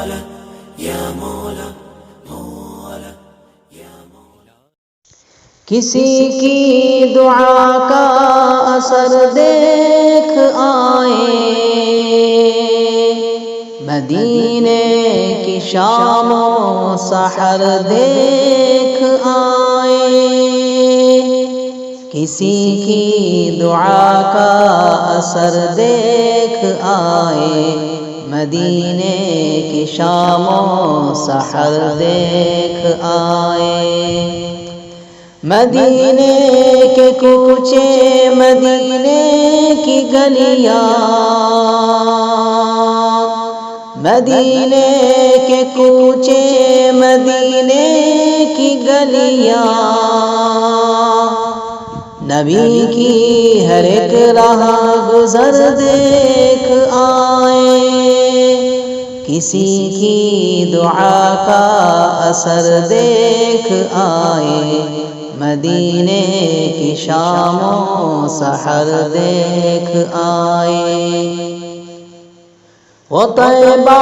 مولا یا مولا مولا یا مولا۔ کسی کی دعا کا اثر دیکھ آئے، مدینے کی شام و سحر دیکھ آئے۔ کسی کی دعا کا اثر دیکھ آئے، مدینے کی شام و سحر دیکھ آئے۔ مدینے کے کوچے، مدینے کی گلیاں، مدینے کے کوچے، مدینے کی گلیاں، نبی کی ہر ایک راہ گزر دیکھ آئے۔ کسی کی دعا کا اثر دیکھ آئے، مدینے کی شام و سحر دیکھ آئے۔ وہ طیبہ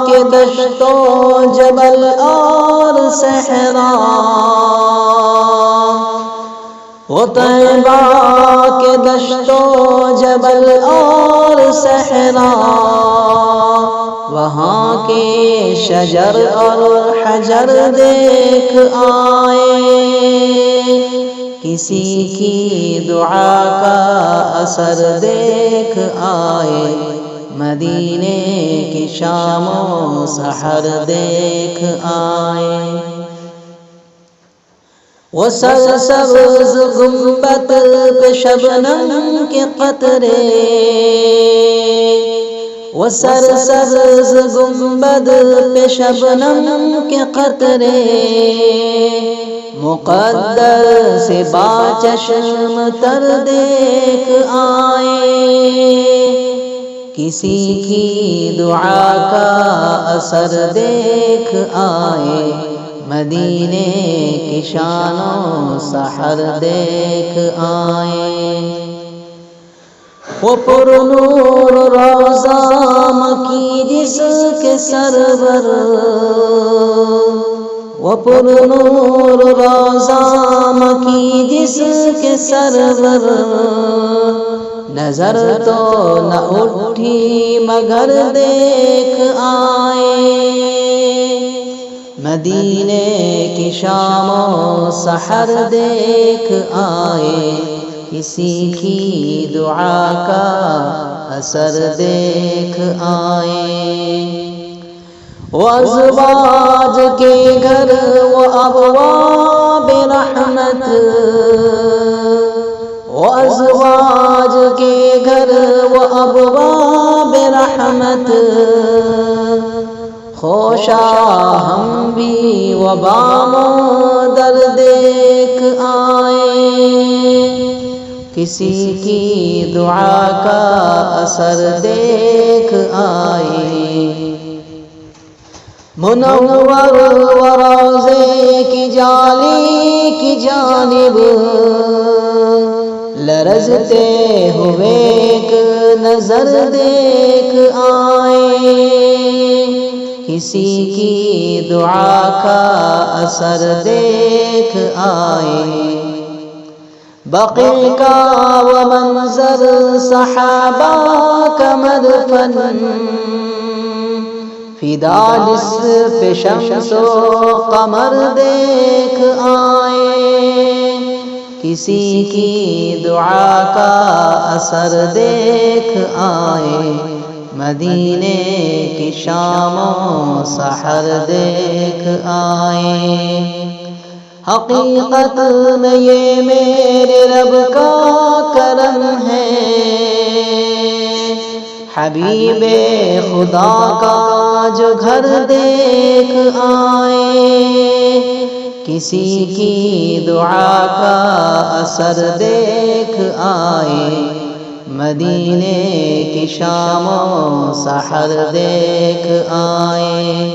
کے دشت و جبل اور صحرا، وہ طیبہ کے دشت و جبل اور صحرا، وہاں کے شجر اور حجر دیکھ آئے۔ کسی کی دعا کا اثر دیکھ آئے، مدینے کی شام و سحر دیکھ آئے۔ وہ سرسبز گنبد پہ شبنم کے قطرے، وہ سرسبز گنبد پہ شبنم کے قطرے، مقدر سے باچشم تر دیکھ آئے۔ کسی کی دعا کا اثر دیکھ آئے، مدینے کی شان و سحر دیکھ آئے۔ وہ پر نور روضہ مکی جس کے سرور، وہ پر نور روضہ مکی جس کے سرور، نظر تو نہ اٹھی مگر دیکھ آئے۔ مدینے کی شام و سحر دیکھ آئے، کسی کی دعا کا اثر دیکھ آئے۔ وہ ازواج کے گھر، وہ ابواب رحمت، وہ ازواج کے گھر، وہ ابواب رحمت، خوشا ہم بھی وبام در دیکھ آئے۔ کسی کی دعا کا اثر دیکھ آئے، منور و روضے کی جالی کی جانب لرزتے ہوئے ایک نظر دیکھ آئے۔ کسی کی دعا کا اثر دیکھ آئے، بقیع کا وہ منظر، صحابہ کا مدفن، فدا نصف شمس و قمر دیکھ آئے۔ کسی کی دعا کا اثر دیکھ آئے، مدینے کی شام و سحر دیکھ آئے۔ حقیقت میں یہ میرے رب کا کرم ہے، حبیب خدا کا جو گھر دیکھ آئے۔ کسی کی دعا کا اثر دیکھ آئے، مدینے کی شام و سحر دیکھ آئے۔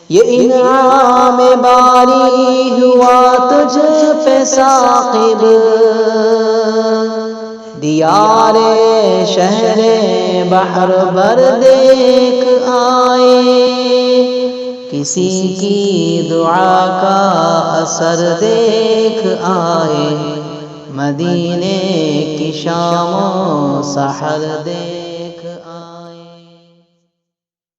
یہ انعام باری ہوا تجھ پہ ثاقب، دیار شہر بحر بر دیکھ آئے۔ کسی کی دعا کا اثر دیکھ آئے، مدینے کی شام و سحر دیکھ